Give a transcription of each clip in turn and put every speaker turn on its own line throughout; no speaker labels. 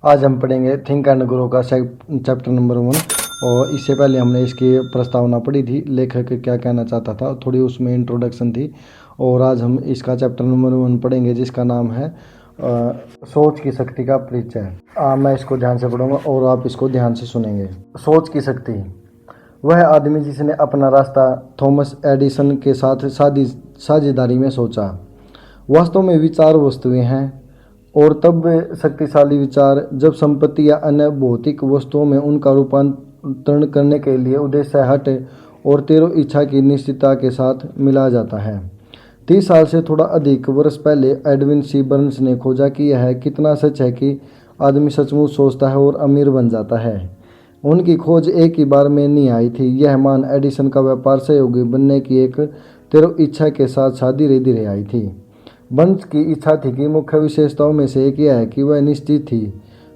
आज हम पढ़ेंगे थिंक एंड ग्रो का चैप्टर नंबर 1। और इससे पहले हमने इसकी प्रस्तावना पढ़ी थी, लेखक क्या कहना चाहता था, थोड़ी उसमें इंट्रोडक्शन थी। और आज हम इसका चैप्टर नंबर 1 पढ़ेंगे जिसका नाम है सोच की शक्ति का परिचय। मैं इसको ध्यान से पढ़ूंगा और आप इसको ध्यान से सुनेंगे। सोच की शक्ति। वह आदमी जिसने अपना रास्ता थॉमस एडिसन के साथ साझेदारी में सोचा। वास्तव में विचार वस्तुएं हैं, और तब शक्तिशाली विचार जब संपत्ति या अन्य भौतिक वस्तुओं में उनका रूपांतरण करने के लिए उद्देश्य हट और तेरो इच्छा की निश्चितता के साथ मिला जाता है। 30 साल से थोड़ा अधिक वर्ष पहले एडविन सी बर्न्स ने खोजा कि यह कितना सच है कि आदमी सचमुच सोचता है और अमीर बन जाता है। उनकी खोज एक ही बार में नहीं आई थी। यह मान एडिसन का व्यापार सहयोगी बनने की एक तेरो इच्छा के साथ शादी धीरे धीरे आई थी। बर्न्स की इच्छा थी कि मुख्य विशेषताओं में से एक यह है कि वह निश्चित थी।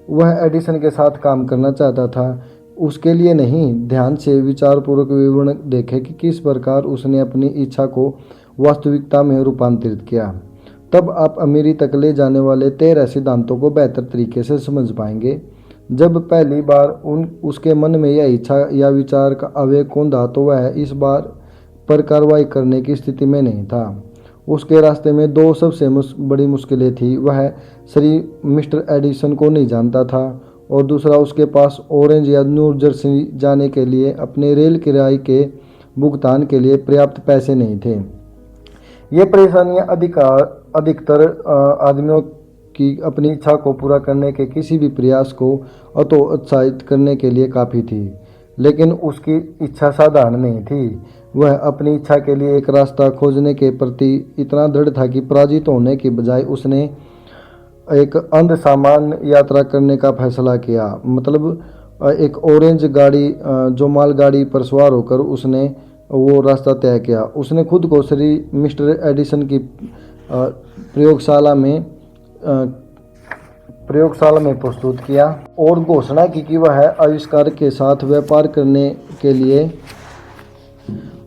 वह एडिसन के साथ काम करना चाहता था, उसके लिए नहीं। ध्यान से विचारपूर्वक विवरण देखें कि किस प्रकार उसने अपनी इच्छा को वास्तविकता में रूपांतरित किया। तब आप अमीरी तक ले जाने वाले 13 सिद्धांतों को बेहतर तरीके से समझ पाएंगे। जब पहली बार उसके मन में यह इच्छा या विचार का आवेग कौंधा तो वह इस बार पर कार्रवाई करने की स्थिति में नहीं था। उसके रास्ते में दो सबसे बड़ी मुश्किलें थी। वह श्री मिस्टर एडिसन को नहीं जानता था, और दूसरा, उसके पास ऑरेंज या न्यू जर्सी जाने के लिए अपने रेल किराए के भुगतान के लिए पर्याप्त पैसे नहीं थे। ये परेशानियां अधिकतर आदमियों की अपनी इच्छा को पूरा करने के किसी भी प्रयास को हतोत्साहित करने के लिए काफ़ी थी। लेकिन उसकी इच्छा साधारण नहीं थी। वह अपनी इच्छा के लिए एक रास्ता खोजने के प्रति इतना दृढ़ था कि पराजित होने के बजाय उसने एक अंधसामान यात्रा करने का फैसला किया। मतलब एक ऑरेंज गाड़ी, जो मालगाड़ी पर सवार होकर उसने वो रास्ता तय किया। उसने खुद को श्री मिस्टर एडिसन की प्रयोगशाला में प्रस्तुत किया और घोषणा की कि वह आविष्कार के साथ व्यापार करने के लिए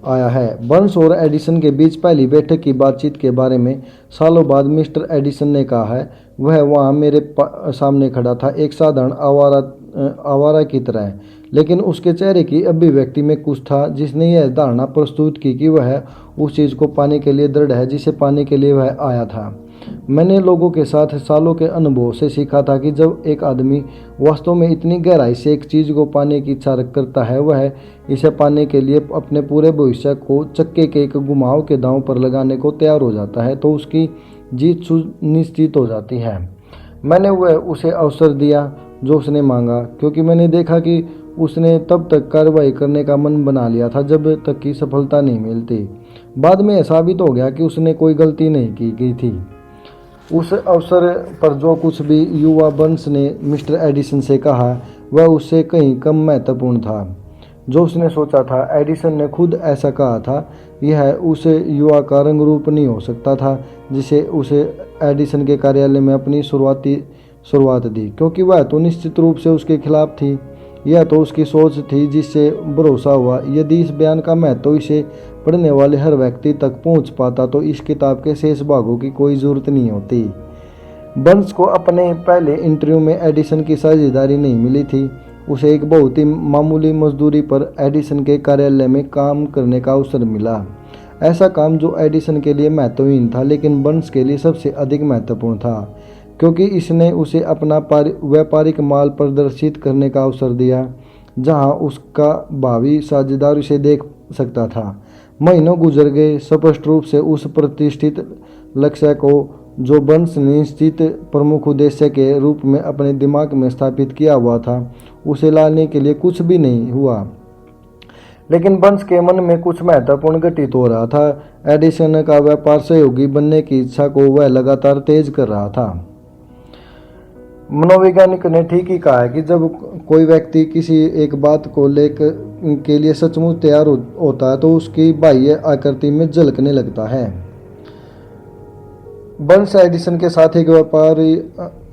आया है। बर्न्स और एडिसन के बीच पहली बैठक की बातचीत के बारे में सालों बाद मिस्टर एडिसन ने कहा है, वह वहाँ मेरे सामने खड़ा था, एक साधारण आवारा की तरह। लेकिन उसके चेहरे की अभिव्यक्ति में कुछ था जिसने यह धारणा प्रस्तुत की कि वह उस चीज़ को पाने के लिए दृढ़ है जिसे पाने के लिए वह आया था। मैंने लोगों के साथ सालों के अनुभव से सीखा था कि जब एक आदमी वास्तव में इतनी गहराई से एक चीज़ को पाने की इच्छा करता है, वह इसे पाने के लिए अपने पूरे भविष्य को चक्के के एक घुमाव के दांव पर लगाने को तैयार हो जाता है, तो उसकी जीत सुनिश्चित हो जाती है। मैंने वह उसे अवसर दिया जो उसने मांगा, क्योंकि मैंने देखा कि उसने तब तक कार्रवाई करने का मन बना लिया था जब तक कि सफलता नहीं मिलती। बाद में यह साबित हो गया कि उसने कोई गलती नहीं की गई थी। उस अवसर पर जो कुछ भी युवा बर्न्स ने मिस्टर एडिसन से कहा, वह उससे कहीं कम महत्वपूर्ण था। जो उसने सोचा था, एडिसन ने खुद ऐसा कहा था, यह उस युवा का रंग रूप नहीं हो सकता था जिसे उसे एडिसन के कार्यालय में अपनी शुरुआत दी, क्योंकि वह तो निश्चित रूप से उसके खिलाफ थी। यह तो उसकी सोच थी जिससे भरोसा हुआ। यदि इस बयान का महत्व इसे पढ़ने वाले हर व्यक्ति तक पहुंच पाता तो इस किताब के शेष भागों की कोई ज़रूरत नहीं होती। बर्न्स को अपने पहले इंटरव्यू में एडिसन की साझेदारी नहीं मिली थी। उसे एक बहुत ही मामूली मजदूरी पर एडिसन के कार्यालय में काम करने का अवसर मिला। ऐसा काम जो एडिसन के लिए महत्वहीन था लेकिन बर्न्स के लिए सबसे अधिक महत्वपूर्ण था, क्योंकि इसने उसे अपना व्यापारिक माल प्रदर्शित करने का अवसर दिया जहां उसका भावी साझेदार उसे देख सकता था। महीनों गुजर गए। स्पष्ट रूप से उस प्रतिष्ठित लक्ष्य को जो बर्न्स ने निश्चित प्रमुख उद्देश्य के रूप में अपने दिमाग में स्थापित किया हुआ था, उसे लाने के लिए कुछ भी नहीं हुआ। लेकिन बर्न्स के मन में कुछ महत्वपूर्ण घटित हो रहा था। एडिसन का व्यापार सहयोगी बनने की इच्छा को वह लगातार तेज कर रहा था। मनोवैज्ञानिक ने ठीक ही कहा है कि जब कोई व्यक्ति किसी एक बात को लेकर के लिए सचमुच तैयार होता है तो उसकी बाह्य आकृति में झलकने लगता है। बर्न्स एडिसन के साथ एक व्यापारी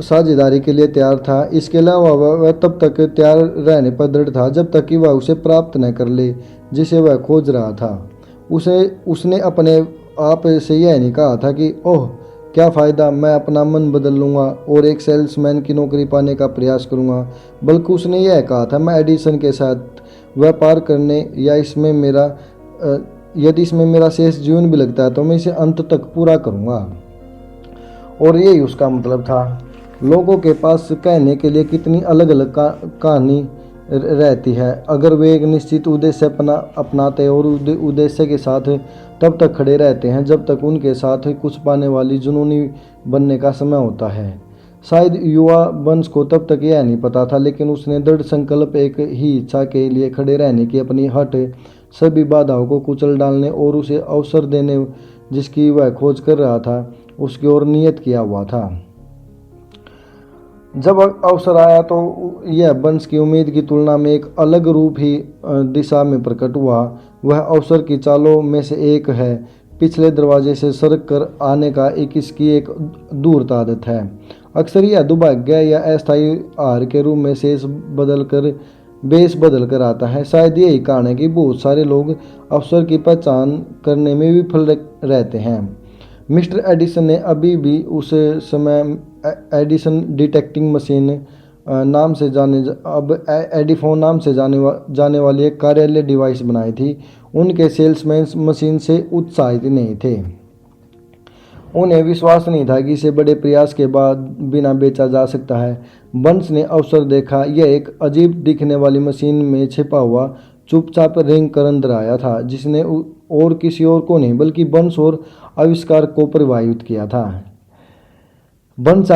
साझेदारी के लिए तैयार था। इसके अलावा वह तब तक तैयार रहने पर दृढ़ था जब तक कि वह उसे प्राप्त न कर ले जिसे वह खोज रहा था। उसने अपने आप से यह नहीं कहा था कि ओह क्या फ़ायदा, मैं अपना मन बदल लूँगा और एक सेल्समैन की नौकरी पाने का प्रयास करूँगा। बल्कि उसने यह कहा था, मैं एडिसन के साथ व्यापार करने या यदि इसमें मेरा शेष जीवन भी लगता है तो मैं इसे अंत तक पूरा करूँगा। और यही उसका मतलब था। लोगों के पास कहने के लिए कितनी अलग अलग कहानी रहती है। अगर वे एक निश्चित उद्देश्य अपनाते और उद्देश्य के साथ तब तक खड़े रहते हैं जब तक उनके साथ कुछ पाने वाली जुनूनी बनने का समय होता है। शायद युवा वंश को तब तक यह नहीं पता था, लेकिन उसने दृढ़ संकल्प, एक ही इच्छा के लिए खड़े रहने की अपनी हट, सभी बाधाओं को कुचल डालने और उसे अवसर देने जिसकी वह खोज कर रहा था, उसकी ओर नियत किया हुआ था। जब अवसर आया तो यह वंश की उम्मीद की तुलना में एक अलग रूप ही दिशा में प्रकट हुआ। वह अवसर की चालों में से एक है। पिछले दरवाजे से सरक कर आने का इसकी एक धूर्त आदत है। अक्सर यह दुर्भाग्य या अस्थायी हार के रूप में बेस बदल कर आता है। शायद यही कारण है कि बहुत सारे लोग अवसर की पहचान करने में विफल रहते हैं। मिस्टर एडिसन ने अभी भी उस समय एडिसन डिटेक्टिंग मशीन नाम से एडिफोन नाम से जाने वाली एक कार्यालय डिवाइस बनाई थी। उनके सेल्समैन मशीन से उत्साहित नहीं थे। उन्हें विश्वास नहीं था कि इसे बड़े प्रयास के बाद बिना बेचा जा सकता है। बंस ने अवसर देखा। यह एक अजीब दिखने वाली मशीन में छिपा हुआ चुपचाप रिंग कर अंदर आया था, जिसने और किसी और को नहीं बल्कि बंस और आविष्कार को प्रभावित किया था। बंस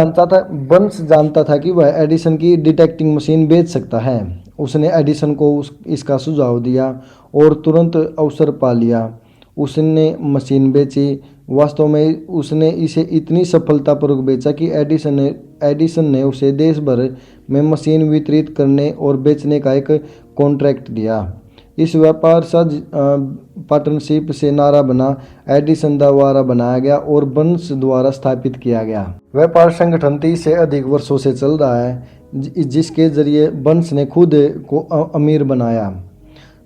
जानता था कि वह एडिसन की डिटेक्टिंग मशीन बेच सकता है। उसने एडिसन को इसका सुझाव दिया और तुरंत अवसर पा लिया। उसने मशीन बेची। वास्तव में उसने इसे इतनी सफलतापूर्वक बेचा कि एडिसन ने उसे देश भर में मशीन वितरित करने और बेचने का एक कॉन्ट्रैक्ट दिया। इस व्यापार पार्टनरशिप से नारा बना एडिसन द्वारा बनाया गया और बंस द्वारा स्थापित किया गया व्यापार संगठन 30 से अधिक वर्षों से चल रहा है, जिसके जरिए बंस ने खुद को अमीर बनाया,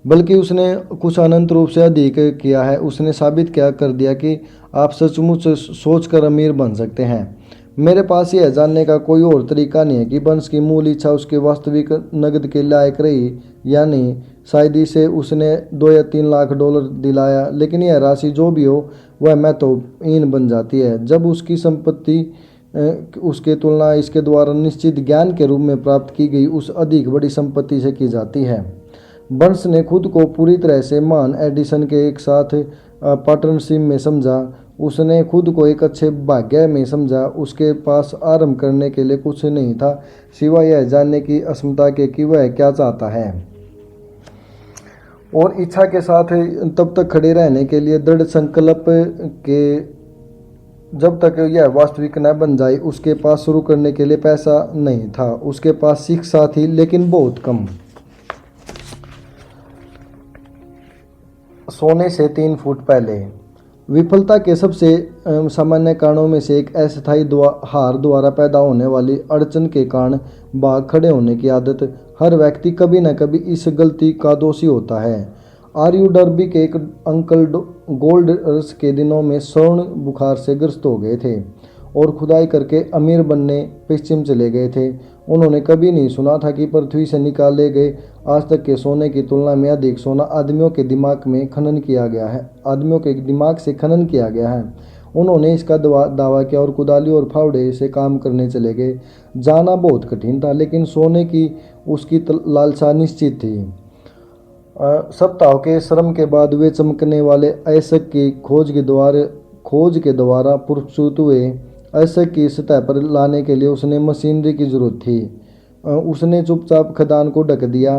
बल्कि उसने कुछ अनंत रूप से अधिक किया है। उसने साबित क्या कर दिया कि आप सचमुच सोचकर अमीर बन सकते हैं। मेरे पास यह जानने का कोई और तरीका नहीं है कि बंस की मूल इच्छा उसके वास्तविक नकद के लायक रही या नहीं। शायद इसे उसने 2 या 3 लाख डॉलर दिलाया, लेकिन यह राशि जो भी हो वह महत्वहीन बन जाती है जब उसकी संपत्ति उसके तुलना इसके द्वारा निश्चित ज्ञान के रूप में प्राप्त की गई उस अधिक बड़ी संपत्ति से की जाती है। बंस ने खुद को पूरी तरह से महान एडिसन के एक साथ पार्टनरशिप में समझा। उसने खुद को एक अच्छे भाग्य में समझा। उसके पास आरंभ करने के लिए कुछ नहीं था सिवाय यह जानने की असमता के कि वह क्या चाहता है, और इच्छा के साथ तब तक खड़े रहने के लिए दृढ़ संकल्प के जब तक यह वास्तविक न बन जाए। उसके पास शुरू करने के लिए पैसा नहीं था। उसके पास शिक्षा थी, लेकिन बहुत कम। सोने से 3 फुट पहले। विफलता के सबसे सामान्य कारणों में से एक अस्थायी हार द्वारा पैदा होने वाली अड़चन के कारण भाग खड़े होने की आदत। हर व्यक्ति कभी न कभी इस गलती का दोषी होता है। आरयू डर्बी के एक अंकल गोल्ड रश के दिनों में स्वर्ण बुखार से ग्रस्त हो गए थे और खुदाई करके अमीर बनने पश्चिम चले गए थे। उन्होंने कभी नहीं सुना था कि पृथ्वी से निकाले गए आज तक के सोने की तुलना में अधिक सोना आदमियों के दिमाग से खनन किया गया है। उन्होंने इसका दावा किया और कुदाली और फावड़े से काम करने चले गए। जाना बहुत कठिन था, लेकिन सोने की उसकी लालसा निश्चित थी। सप्ताह के श्रम के बाद वे चमकने वाले ऐसक की खोज के द्वारा पुरस्कृत हुए। ऐसक की सतह पर लाने के लिए उसने मशीनरी की जरूरत थी। उसने चुपचाप खदान को ढक दिया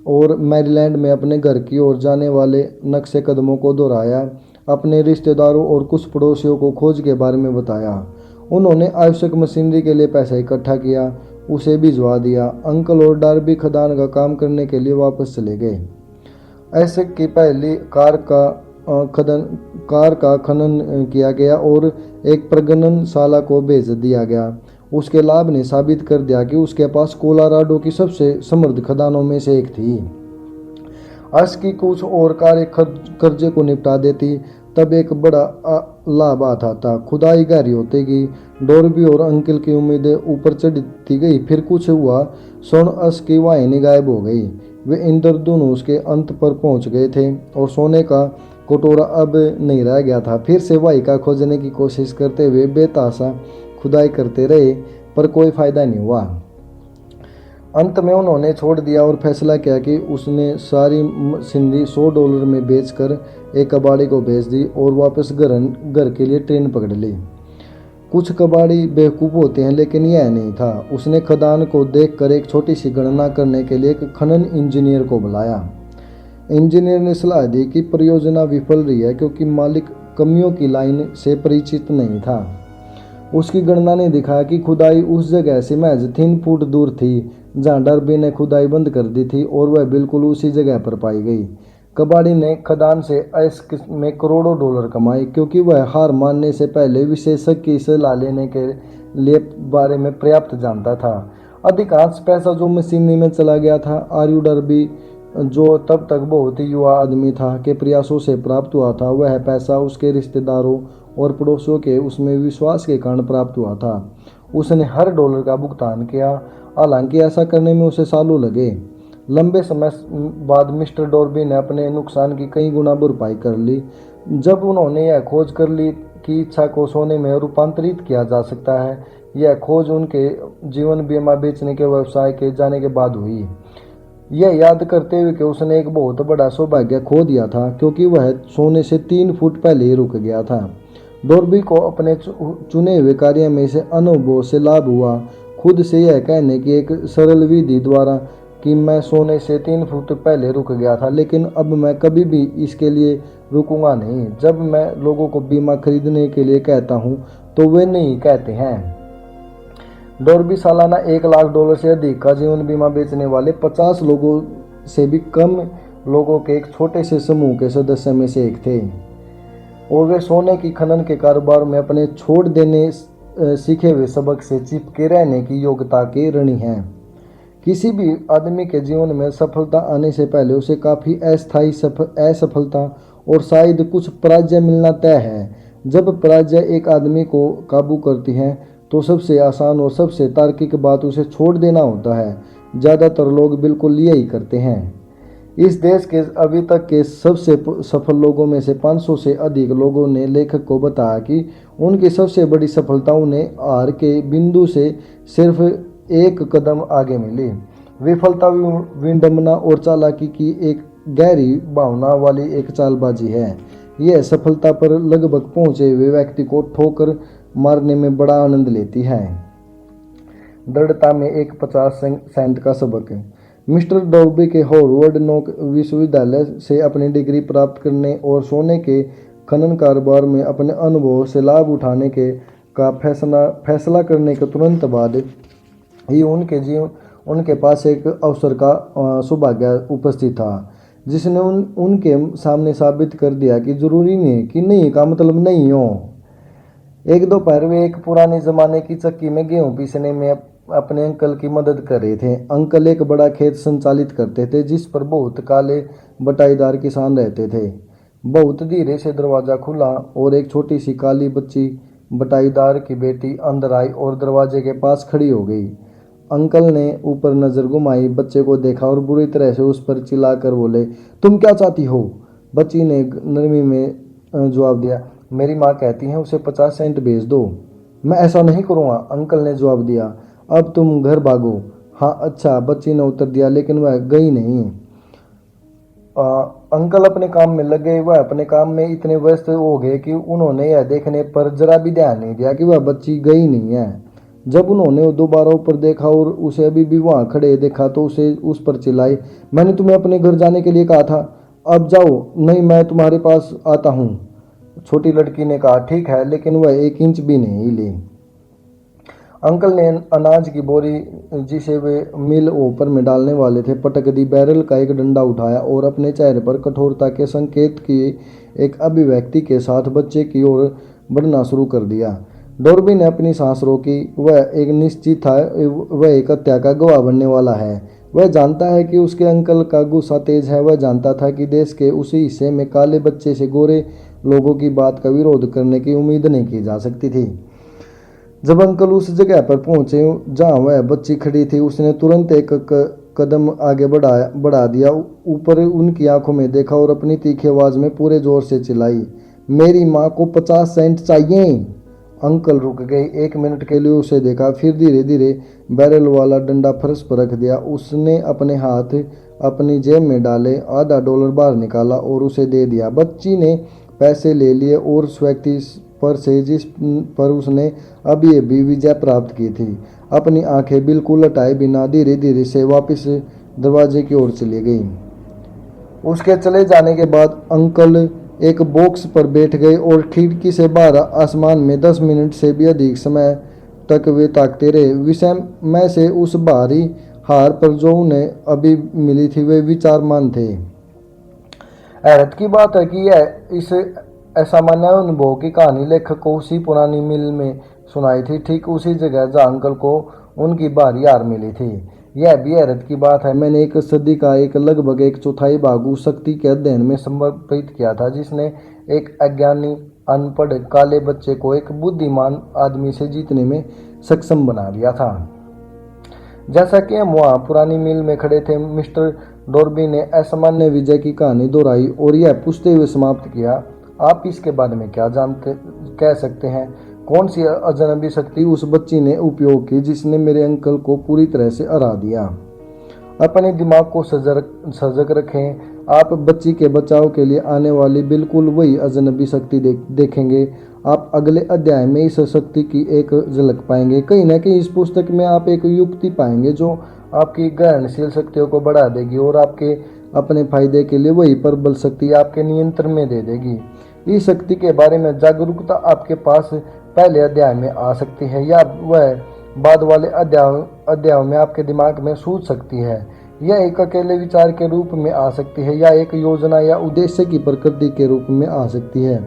और मैरीलैंड में अपने घर की ओर जाने वाले नक्शे कदमों को दोहराया। अपने रिश्तेदारों और कुछ पड़ोसियों को खोज के बारे में बताया। उन्होंने आवश्यक मशीनरी के लिए पैसा इकट्ठा किया, उसे भिजवा दिया। अंकल और डार्बी खदान का काम करने के लिए वापस चले गए। ऐसक की पहली कार का खनन किया गया और एक प्रगणनशाला को भेज दिया गया। उसके लाभ ने साबित कर दिया कि उसके पास कोलोराडो की सबसे समृद्ध खदानों में से एक थी। अस की कुछ और कारें कर्जे को निपटा देती। तब एक बड़ा लाभ आता था। खुदाई गहरी होते गई, डॉर्बी और अंकल की उम्मीदें ऊपर चढ़ती गई। फिर कुछ हुआ, स्वर्ण अस की वाहिनी गायब हो गई। वे इंद्रधनुष के अंत पर पहुंच गए थे और सोने का कटोरा अब नहीं रह गया था। फिर से वाहिका खोजने की कोशिश करते हुए बेतहाशा खुदाई करते रहे, पर कोई फायदा नहीं हुआ। अंत में उन्होंने छोड़ दिया और फैसला किया कि उसने सारी सिंधी $100 में बेचकर एक कबाड़ी को बेच दी और वापस घर के लिए ट्रेन पकड़ ली। कुछ कबाड़ी बेवकूफ़ होते हैं, लेकिन यह नहीं था। उसने खदान को देखकर एक छोटी सी गणना करने के लिए एक खनन इंजीनियर को बुलाया। इंजीनियर ने सलाह दी कि परियोजना विफल रही है क्योंकि मालिक कमियों की लाइन से परिचित नहीं था। उसकी गणना ने दिखाया कि खुदाई उस जगह से महज 3 फुट दूर थी जहां डर्बी ने खुदाई बंद कर दी थी, और वह बिल्कुल उसी जगह पर पाई गई। कबाड़ी ने खदान से ऐश में करोड़ों डॉलर कमाए क्योंकि वह हार मानने से पहले विशेषज्ञ की सलाह लेने के लिए बारे में पर्याप्त जानता था। अधिकांश पैसा जो मशीनी में चला गया था, आर्यू डर्बी, जो तब तक बहुत ही युवा आदमी था, के प्रयासों से प्राप्त हुआ था। वह पैसा उसके रिश्तेदारों और पड़ोसियों के उसमें विश्वास के कारण प्राप्त हुआ था। उसने हर डॉलर का भुगतान किया, हालांकि ऐसा करने में उसे सालों लगे। लंबे समय बाद मिस्टर डॉर्बी ने अपने नुकसान की कई गुना भरपाई कर ली। जब उन्होंने यह खोज कर ली कि इच्छा को सोने में रूपांतरित किया जा सकता है, यह खोज उनके जीवन बीमा बेचने के व्यवसाय के जाने के बाद हुई। यह याद करते हुए कि उसने एक बहुत बड़ा सौभाग्य खो दिया था क्योंकि वह सोने से 3 फुट पहले ही रुक गया था। डॉर्बी को अपने चुने हुए कार्य में से अनुभव से लाभ हुआ। खुद से यह कहने की एक सरल विधि द्वारा कि मैं सोने से 3 फुट पहले रुक गया था, लेकिन अब मैं कभी भी इसके लिए रुकूंगा नहीं। जब मैं लोगों को बीमा खरीदने के लिए कहता हूं तो वे नहीं कहते हैं। डॉर्बी सालाना $1 लाख से अधिक का जीवन बीमा बेचने वाले 50 लोगों से भी कम लोगों के एक छोटे से समूह के सदस्य में से एक थे, और वे सोने की खनन के कारोबार में अपने छोड़ देने सीखे हुए सबक से चिपके रहने की योग्यता के ऋणी हैं। किसी भी आदमी के जीवन में सफलता आने से पहले उसे काफ़ी अस्थायी असफलता और शायद कुछ पराजय मिलना तय है। जब पराजय एक आदमी को काबू करती है तो सबसे आसान और सबसे तार्किक बात उसे छोड़ देना होता है। ज़्यादातर लोग बिल्कुल यही करते हैं। इस देश के अभी तक के सबसे सफल लोगों में से 500 से अधिक लोगों ने लेखक को बताया कि उनकी सबसे बड़ी सफलता उन्हें हार के बिंदु से सिर्फ एक कदम आगे मिली। विफलता विडंबना और चालाकी की एक गहरी भावना वाली एक चालबाजी है। यह सफलता पर लगभग पहुंचे हुए व्यक्ति को ठोकर मारने में बड़ा आनंद लेती है। दृढ़ता में एक 50 सेंट का सबक। मिस्टर डॉर्बी के हार्वर्ड नॉक विश्वविद्यालय से अपनी डिग्री प्राप्त करने और सोने के खनन कारोबार में अपने अनुभव से लाभ उठाने का फैसला करने के तुरंत बाद ही उनके पास एक अवसर का सौभाग्य उपस्थित था, जिसने उनके सामने साबित कर दिया कि जरूरी नहीं कि नहीं का मतलब नहीं हो। एक दोपहर वे एक पुराने जमाने की चक्की में गेहूं पीसने में अपने अंकल की मदद कर रहे थे। अंकल एक बड़ा खेत संचालित करते थे जिस पर बहुत काले बटाईदार किसान रहते थे। बहुत धीरे से दरवाज़ा खुला और एक छोटी सी काली बच्ची बटाईदार की बेटी अंदर आई और दरवाजे के पास खड़ी हो गई। अंकल ने ऊपर नज़र घुमाई, बच्चे को देखा और बुरी तरह से उस पर चिल्लाकर बोले, तुम क्या चाहती हो? बच्ची ने नरमी में जवाब दिया, मेरी माँ कहती है उसे 50 सेंट भेज दो। मैं ऐसा नहीं करूँगा, अंकल ने जवाब दिया। अब तुम घर भागो। हाँ अच्छा, बच्ची ने उत्तर दिया, लेकिन वह गई नहीं। अंकल अपने काम में लग गए। वह अपने काम में इतने व्यस्त हो गए कि उन्होंने यह देखने पर जरा भी ध्यान नहीं दिया कि वह बच्ची गई नहीं है। जब उन्होंने दोबारा ऊपर देखा और उसे अभी भी वहाँ खड़े देखा तो उसे उस पर चिल्लाई, मैंने तुम्हें अपने घर जाने के लिए कहा था, अब जाओ, नहीं मैं तुम्हारे पास आता हूँ। छोटी लड़की ने कहा, ठीक है, लेकिन वह 1 इंच भी नहीं हिली। अंकल ने अनाज की बोरी जिसे वे मिल ऊपर में डालने वाले थे पटक दी, बैरल का एक डंडा उठाया और अपने चेहरे पर कठोरता के संकेत की एक अभिव्यक्ति के साथ बच्चे की ओर बढ़ना शुरू कर दिया। डॉर्बी ने अपनी सांस रोकी। वह एक निश्चित था, वह एक हत्या का गवाह बनने वाला है। वह जानता है कि उसके अंकल का गुस्सा तेज है। वह जानता था कि देश के उसी हिस्से में काले बच्चे से गोरे लोगों की बात का विरोध करने की उम्मीद नहीं की जा सकती थी। जब अंकल उस जगह पर पहुंचे जहां वह बच्ची खड़ी थी, उसने तुरंत एक कदम आगे बढ़ा दिया, ऊपर उनकी आंखों में देखा और अपनी तीखी आवाज में पूरे जोर से चिल्लाई, मेरी माँ को 50 सेंट चाहिए। अंकल रुक गए, 1 मिनट के लिए उसे देखा, फिर धीरे धीरे बैरल वाला डंडा फर्श पर रख दिया। उसने अपने हाथ अपनी जेब में डाले, आधा डॉलर बाहर निकाला और उसे दे दिया। बच्ची ने पैसे ले लिए और उस व्यक्ति पर से जिस पर उसने अभी अभी विजय प्राप्त की थी, अपनी आंखें बिल्कुल हटाए बिना धीरे धीरे से वापस दरवाजे की ओर चली गई। उसके चले जाने के बाद अंकल एक बॉक्स पर बैठ गए और खिड़की से बाहर आसमान में 10 मिनट से भी अधिक समय तक वे ताकते रहे। विषय में से उस भारी हार पर जो उन्हें अभी मिली थी वे विचारमान थे। हैरत की बात है कि यह इस असामान्य अनुभव की कहानी लेखक को उसी पुरानी मिल में सुनाई थी, ठीक उसी जगह जहाँ अंकल को उनकी भारी हार मिली थी। यह भी हैरत की बात है, मैंने एक सदी का लगभग 1/4 भाग उस शक्ति के अध्ययन में समर्पित किया था जिसने एक अज्ञानी अनपढ़ काले बच्चे को एक बुद्धिमान आदमी से जीतने में सक्षम बना दिया था। जैसा कि हम वहाँ पुरानी मिल में खड़े थे, मिस्टर डॉर्बी ने असामान्य विजय की कहानी दोहराई और यह पूछते हुए समाप्त किया, आप इसके बारे में क्या कह सकते हैं? कौन सी अजनबी शक्ति उस बच्ची ने उपयोग की जिसने मेरे अंकल को पूरी तरह से हरा दिया? अपने दिमाग को सजग रखें, आप बच्ची के बचाव के लिए आने वाली बिल्कुल वही अजनबी शक्ति देखेंगे। आप अगले अध्याय में इस शक्ति की एक झलक पाएंगे। कहीं ना कहीं इस पुस्तक में आप एक युक्ति पाएंगे जो आपकी ग्रहणशील शक्तियों को बढ़ा देगी और आपके अपने फायदे के लिए वही प्रबल शक्ति आपके नियंत्रण में दे देगी। इस शक्ति के बारे में जागरूकता आपके पास पहले अध्याय में आ सकती है या वह बाद वाले अध्यायों में आपके दिमाग में सूझ सकती है। यह एक अकेले विचार के रूप में आ सकती है या एक योजना या उद्देश्य की प्रकृति के रूप में आ सकती है।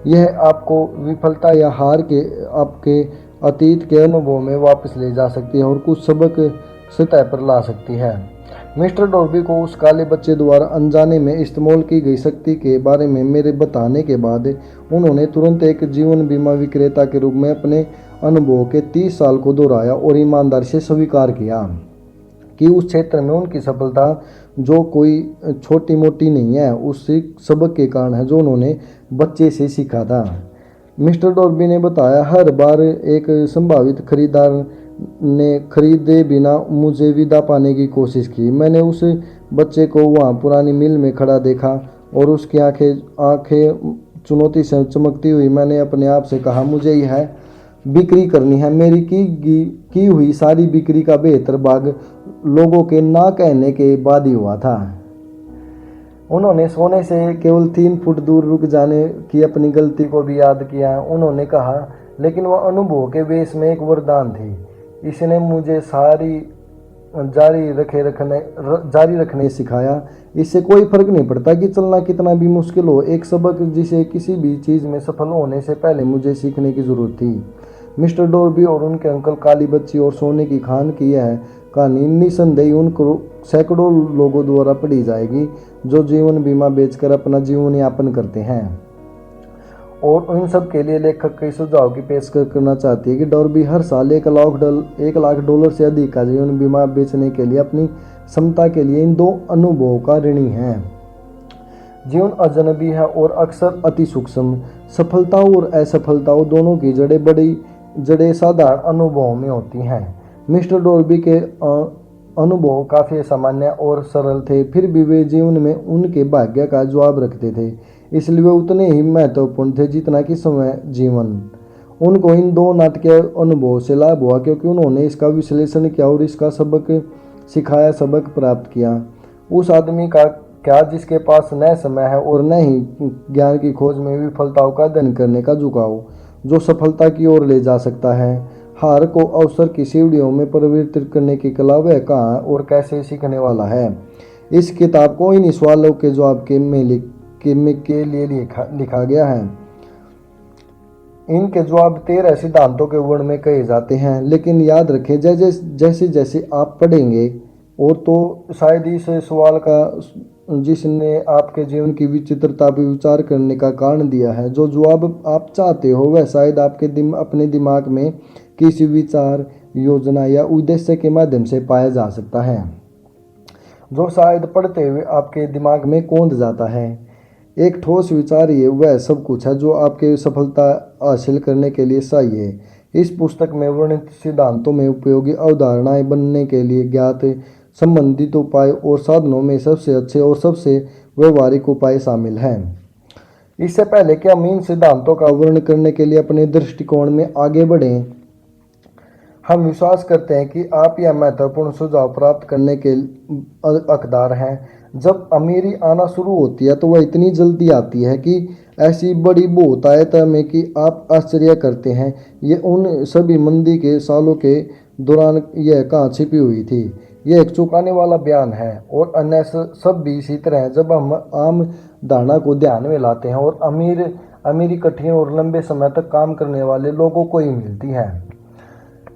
यह आपको विफलता या हार के आपके अतीत के अनुभव में वापस ले जा सकती है और कुछ सबक सतह पर ला सकती है। मिस्टर डॉर्बी को उस काले बच्चे द्वारा अनजाने में इस्तेमाल की गई शक्ति के बारे में मेरे बताने के बाद उन्होंने तुरंत एक जीवन बीमा विक्रेता के रूप में अपने अनुभव के 30 साल को दोहराया और ईमानदारी से स्वीकार किया कि उस क्षेत्र में उनकी सफलता जो कोई छोटी मोटी नहीं है, उस सबक के कारण है जो उन्होंने बच्चे से सीखा था। मिस्टर डॉर्बी ने बताया, हर बार एक संभावित खरीदार ने खरीदे बिना मुझे विदा पाने की कोशिश की। मैंने उस बच्चे को वहाँ पुरानी मिल में खड़ा देखा और उसकी आंखें चुनौती से चमकती हुई। मैंने अपने आप से कहा, मुझे यह बिक्री करनी है। मेरी की हुई सारी बिक्री का बेहतर भाग लोगों के ना कहने के बाद ही हुआ था। उन्होंने सोने से केवल 3 फुट दूर रुक जाने की अपनी गलती को भी याद किया। उन्होंने कहा, लेकिन वह अनुभव के वेश में एक वरदान थी। इसने मुझे जारी रखने सिखाया। इससे कोई फर्क नहीं पड़ता कि चलना कितना भी मुश्किल हो। एक सबक जिसे किसी भी चीज़ में सफल होने से पहले मुझे सीखने की ज़रूरत थी। मिस्टर डॉर्बी और उनके अंकल काली बच्ची और सोने की खान की यह कहानी निसंदेह उनको सैकड़ों लोगों द्वारा पढ़ी जाएगी जो जीवन बीमा बेचकर अपना जीवन यापन करते हैं। और उन सब के लिए लेखक के सुझाव की पेशकश करना चाहती है कि डॉर्बी हर साल 1 लाख डॉलर से अधिक का जीवन बीमा बेचने के लिए अपनी क्षमता के लिए इन 2 अनुभवों का ऋणी है। जीवन अजनबी है और अक्सर अति सूक्ष्म। सफलताओं और असफलताओं दोनों की जड़ें साधारण अनुभवों में होती हैं। मिस्टर डॉर्बी के अनुभव काफ़ी सामान्य और सरल थे, फिर भी वे जीवन में उनके भाग्य का जवाब रखते थे, इसलिए वे उतने ही महत्वपूर्ण थे जितना कि समय जीवन। उनको इन 2 नाटकीय अनुभवों से लाभ हुआ क्योंकि उन्होंने इसका विश्लेषण किया और इसका सबक प्राप्त किया। उस आदमी का क्या जिसके पास न समय है और न ही ज्ञान की खोज में विफलताओं का अध्ययन करने का झुकाव जो सफलता की ओर ले जा सकता है। हार को अवसर की सीढ़ियों में परिवर्तित करने की कला वह कहाँ और कैसे सीखने वाला है। इस किताब को इन सवालों के जवाब के लिए लिखा गया है। इनके जवाब 13 सिद्धांतों के वर्ण में कहे जाते हैं, लेकिन याद रखें जैसे जैसे आप पढ़ेंगे और तो शायद इस सवाल का जिसने आपके जीवन की विचित्रता पर विचार करने का कारण दिया है। जो जवाब आप चाहते हो वह शायद आपके अपने दिमाग में किसी विचार, योजना या उद्देश्य के माध्यम से पाया जा सकता है, जो शायद पढ़ते हुए आपके दिमाग में कौंध जाता है। एक ठोस विचार ये वह सब कुछ है जो आपके सफलता हासिल करने के लिए चाहिए। इस पुस्तक में वर्णित सिद्धांतों में उपयोगी अवधारणाएं बनने के लिए ज्ञात संबंधित उपाय और साधनों में सबसे अच्छे और सबसे व्यवहारिक उपाय शामिल हैं। इससे पहले कि हम इन सिद्धांतों का वर्णन करने के लिए अपने दृष्टिकोण में आगे बढ़ें, हम विश्वास करते हैं कि आप यह महत्वपूर्ण सुझाव प्राप्त करने के हकदार हैं। जब अमीरी आना शुरू होती है तो वह इतनी जल्दी आती है कि ऐसी बड़ी बहुतायत में कि आप आश्चर्य करते हैं ये उन सभी मंदी के सालों के दौरान यह कहाँ छिपी हुई थी। यह एक चौंकाने वाला बयान है और अन्य सब भी इसी तरह है। जब हम आम धारणा को ध्यान में लाते हैं और अमीरी कठिन और लंबे समय तक काम करने वाले लोगों को ही मिलती है।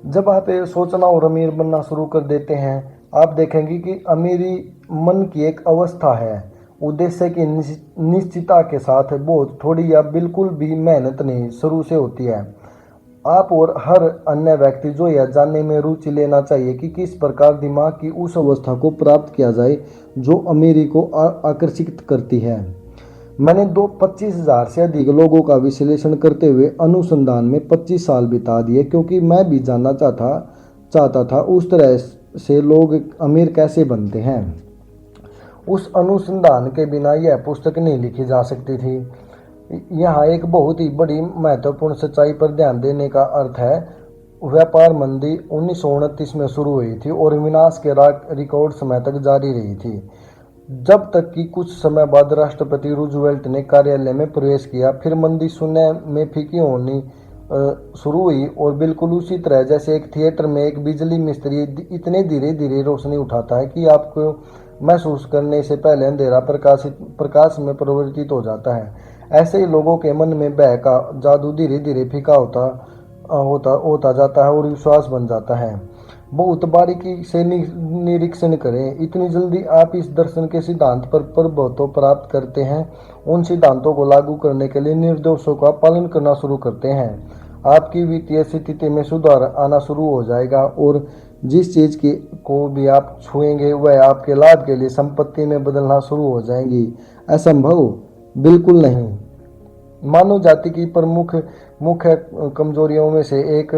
जब आप सोचना और अमीर बनना शुरू कर देते हैं, आप देखेंगे कि अमीरी मन की एक अवस्था है, उद्देश्य की निश्चितता के साथ बहुत थोड़ी या बिल्कुल भी मेहनत नहीं शुरू से होती है। आप और हर अन्य व्यक्ति जो यह जानने में रुचि लेना चाहिए कि किस प्रकार दिमाग की उस अवस्था को प्राप्त किया जाए जो अमीरी को आकर्षित करती है। मैंने 25,000 से अधिक लोगों का विश्लेषण करते हुए अनुसंधान में 25 साल बिता दिए, क्योंकि मैं भी जानना चाहता था उस तरह से लोग अमीर कैसे बनते हैं। उस अनुसंधान के बिना यह पुस्तक नहीं लिखी जा सकती थी। यहाँ एक बहुत ही बड़ी महत्वपूर्ण सच्चाई पर ध्यान देने का अर्थ है। व्यापार मंदी 1929 में शुरू हुई थी और विनाश के रिकॉर्ड समय तक जारी रही थी, जब तक कि कुछ समय बाद राष्ट्रपति रूजवेल्ट ने कार्यालय में प्रवेश किया। फिर मंदी शून्य में फीकी होनी शुरू हुई और बिल्कुल उसी तरह जैसे एक थिएटर में एक बिजली मिस्त्री इतने धीरे धीरे रोशनी उठाता है कि आपको महसूस करने से पहले अंधेरा प्रकाश में परिवर्तित हो जाता है, ऐसे ही लोगों के मन में भय का जादू धीरे धीरे फीका होता जाता है और विश्वास बन जाता है। बहुत बारीकी से निरीक्षण करें, इतनी जल्दी आप इस दर्शन के सिद्धांत पर प्रभुत्व प्राप्त करते हैं, उन सिद्धांतों को लागू करने के लिए निर्देशों का पालन करना शुरू करते हैं, आपकी वित्तीय स्थिति में सुधार आना शुरू हो जाएगा और जिस चीज को भी आप छुएंगे वह आपके लाभ के लिए संपत्ति में बदलना शुरू हो जाएंगी। असंभव? बिल्कुल नहीं। मानव जाति की मुख्य कमजोरियों में से एक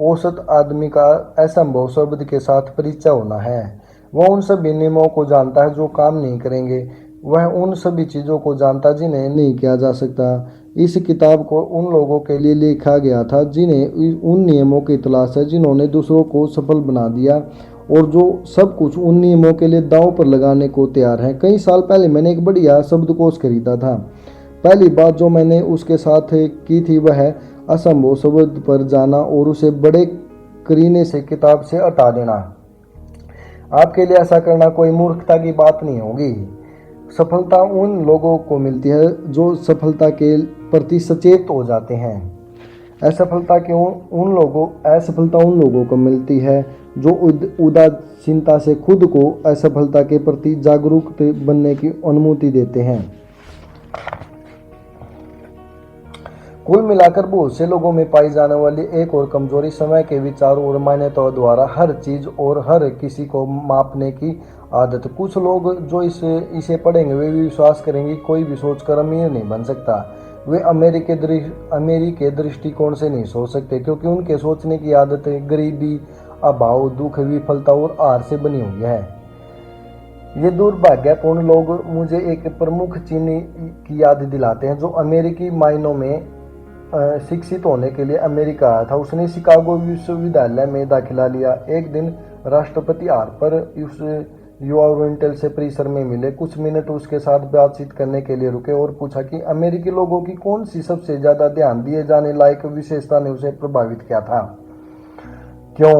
औसत आदमी का असंभव शब्द के साथ परिचय होना है। वह उन सभी नियमों को जानता है जो काम नहीं करेंगे, वह उन सभी चीज़ों को जानता है जिन्हें नहीं किया जा सकता। इस किताब को उन लोगों के लिए लिखा गया था जिन्हें उन नियमों की तलाश है जिन्होंने दूसरों को सफल बना दिया और जो सब कुछ उन नियमों के लिए दांव पर लगाने को तैयार है। कई साल पहले मैंने एक बढ़िया शब्दकोश खरीदा था। पहली बात जो मैंने उसके साथ की थी वह है असंभव शब्द पर जाना और उसे बड़े करीने से किताब से हटा देना। आपके लिए ऐसा करना कोई मूर्खता की बात नहीं होगी। सफलता उन लोगों को मिलती है जो सफलता के प्रति सचेत हो जाते हैं। असफलता उन लोगों को मिलती है जो उदासीनता से खुद को असफलता के प्रति जागरूक बनने की अनुमति देते हैं। कुल मिलाकर बहुत से लोगों में पाई जाने वाली एक और कमजोरी समय के विचारों और मान्यताओं द्वारा हर चीज और हर किसी को मापने की आदत। कुछ लोग जो इसे पढ़ेंगे वे भी विश्वास करेंगे कोई भी सोचकर अमीर नहीं बन सकता। वे अमीरी के दृष्टिकोण से नहीं सोच सकते क्योंकि उनके सोचने की आदत गरीबी, अभाव, दुख, विफलता और हार से बनी हुई है। ये दुर्भाग्यपूर्ण लोग मुझे एक प्रमुख चीनी की याद दिलाते हैं जो अमेरिकी मायनों में शिक्षित होने के लिए अमेरिका आया था। उसने शिकागो विश्वविद्यालय में दाखिला लिया। एक दिन राष्ट्रपति हार्पर उस युवा ओरिएंटल से परिसर में मिले। कुछ मिनट उसके साथ बातचीत करने के लिए रुके और पूछा कि अमेरिकी लोगों की कौन सी सबसे ज्यादा ध्यान दिए जाने लायक विशेषता ने उसे प्रभावित किया था। क्यों?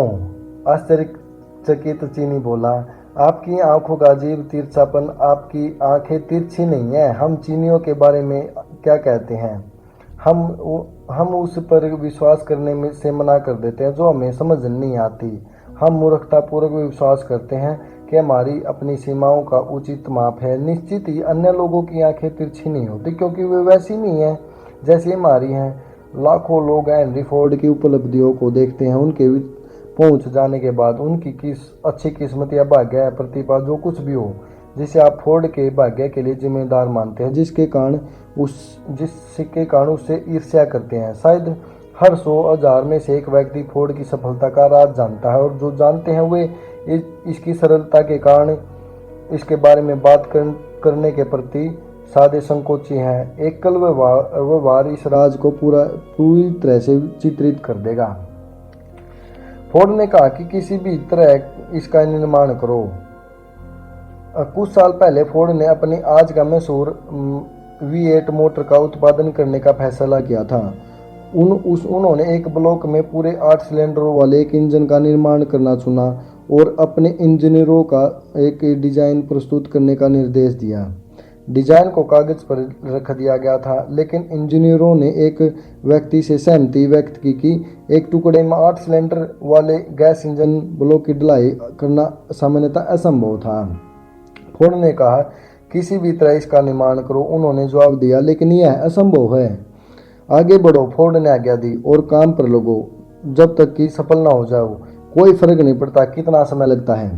आश्चर्यचकित चीनी बोला, आपकी आंखों का अजीब तिरछापन। आपकी आंखें तिरछी नहीं है। हम चीनियों के बारे में क्या कहते हैं? हम उस पर विश्वास करने से मना कर देते हैं जो हमें समझ नहीं आती। हम मूर्खतापूर्वक विश्वास करते हैं कि हमारी अपनी सीमाओं का उचित माप है। निश्चित ही अन्य लोगों की आंखें तिरछी नहीं होती, क्योंकि वे वैसी नहीं हैं जैसी हमारी हैं। लाखों लोग हेनरी फोर्ड की उपलब्धियों को देखते हैं, उनके पहुंच जाने के बाद उनकी अच्छी किस्मत या भाग्य या प्रतिभा जो कुछ भी हो, जिसे आप फोर्ड के भाग्य के लिए जिम्मेदार मानते हैं, जिसके कारण उससे ईर्ष्या करते हैं। शायद हर 100,000 में से एक व्यक्ति फोर्ड की सफलता का राज जानता है, और जो जानते हैं वे इसकी सरलता के कारण इसके बारे में बात करने के प्रति सादे संकोची हैं। एकल व्यवहार इस राज को पूरी तरह से चित्रित कर देगा। फोर्ड ने कहा कि किसी भी तरह इसका निर्माण करो। कुछ साल पहले फोर्ड ने अपनी आज का मशहूर V8 मोटर का उत्पादन करने का फैसला किया था। उन्होंने एक ब्लॉक में पूरे 8 सिलेंडरों वाले एक इंजन का निर्माण करना चुना और अपने इंजीनियरों का एक डिजाइन प्रस्तुत करने का निर्देश दिया। डिजाइन को कागज पर रख दिया गया था, लेकिन इंजीनियरों ने एक व्यक्ति से सहमति व्यक्त की कि एक टुकड़े में 8 सिलेंडर वाले गैस इंजन ब्लॉक की ढलाई करना सामान्यतः असंभव था। फोर्ड ने कहा, किसी भी तरह इसका निर्माण करो। उन्होंने जवाब दिया, लेकिन यह असंभव है। आगे बढ़ो, फोर्ड ने आज्ञा दी, और काम पर लगो जब तक कि सफल ना हो जाओ। कोई फर्क नहीं पड़ता कितना समय लगता है।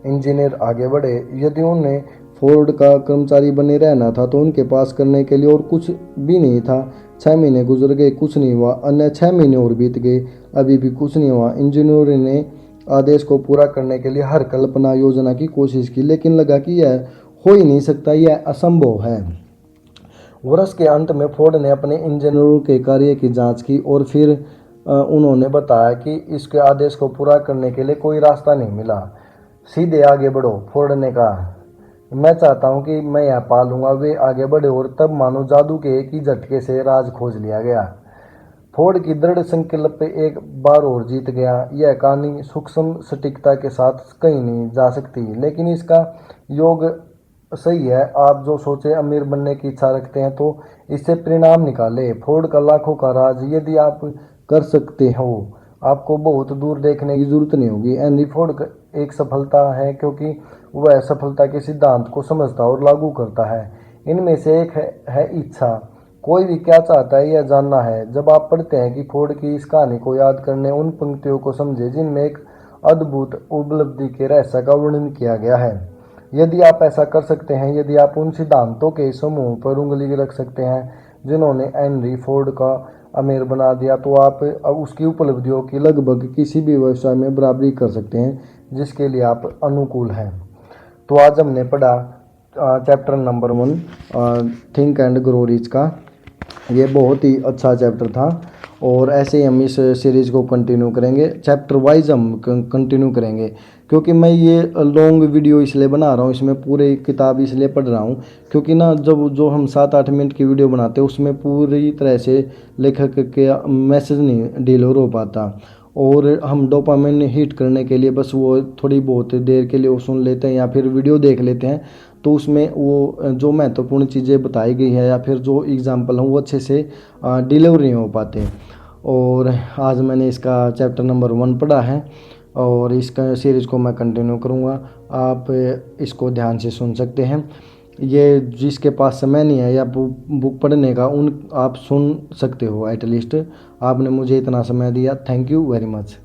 इंजीनियर आगे बढ़े। यदि उन्हें फोर्ड का कर्मचारी बने रहना था तो उनके पास करने के लिए और कुछ भी नहीं था। 6 महीने गुजर गए, कुछ नहीं हुआ। अन्य 6 महीने और बीत गए, अभी भी कुछ नहीं हुआ। इंजीनियर ने आदेश को पूरा करने के लिए हर कल्पना योजना की कोशिश की, लेकिन लगा कि यह हो ही नहीं सकता, यह असंभव है। वर्ष के अंत में फोर्ड ने अपने इंजीनियरों के कार्य की जांच की और फिर उन्होंने बताया कि इसके आदेश को पूरा करने के लिए कोई रास्ता नहीं मिला। सीधे आगे बढ़ो, फोर्ड ने कहा। मैं चाहता हूं कि मैं यह पा लूंगा। वे आगे बढ़े और तब मानो जादू के एक ही झटके से राज खोज लिया गया। फोर्ड की दृढ़ संकल्प एक बार और जीत गया। यह कहानी सूक्ष्म सटीकता के साथ कहीं नहीं जा सकती, लेकिन इसका योग सही है। आप जो सोचे अमीर बनने की इच्छा रखते हैं तो इससे परिणाम निकाले। फोर्ड का लाखों का राज यदि आप कर सकते हो, आपको बहुत दूर देखने की जरूरत नहीं होगी। हेनरी फोर्ड एक सफलता है क्योंकि वह सफलता के सिद्धांत को समझता और लागू करता है। इनमें से एक है इच्छा। कोई भी क्या चाहता है यह जानना है। जब आप पढ़ते हैं कि फोर्ड की इस कहानी को याद करने उन पंक्तियों को समझे जिनमें एक अद्भुत उपलब्धि के रहस्य का वर्णन किया गया है। यदि आप ऐसा कर सकते हैं, यदि आप उन सिद्धांतों के समूह पर उंगली रख सकते हैं जिन्होंने हेनरी फोर्ड का अमीर बना दिया, तो आप उसकी उपलब्धियों की लगभग किसी भी व्यवसाय में बराबरी कर सकते हैं जिसके लिए आप अनुकूल हैं। तो आज हमने पढ़ा chapter number 1 think and grow rich का। ये बहुत ही अच्छा चैप्टर था और ऐसे ही हम इस सीरीज़ को कंटिन्यू करेंगे। चैप्टर वाइज हम कंटिन्यू करेंगे, क्योंकि मैं ये लॉन्ग वीडियो इसलिए बना रहा हूँ, इसमें पूरी किताब इसलिए पढ़ रहा हूँ क्योंकि ना जब जो हम 7-8 मिनट की वीडियो बनाते हैं उसमें पूरी तरह से लेखक के मैसेज नहीं डिलीवर हो पाता, और हम डोपामिन हिट करने के लिए बस वो थोड़ी बहुत देर के लिए वो सुन लेते हैं या फिर वीडियो देख लेते हैं, तो उसमें वो जो महत्वपूर्ण चीज़ें बताई गई है या फिर जो एग्जाम्पल हैं वो अच्छे से डिलीवर नहीं हो पाते। और आज मैंने इसका चैप्टर नंबर 1 पढ़ा है और इसका सीरीज़ को मैं कंटिन्यू करूँगा। आप इसको ध्यान से सुन सकते हैं। ये जिसके पास समय नहीं है या बुक पढ़ने का, उन आप सुन सकते हो। एटलीस्ट आपने मुझे इतना समय दिया। Thank you very much.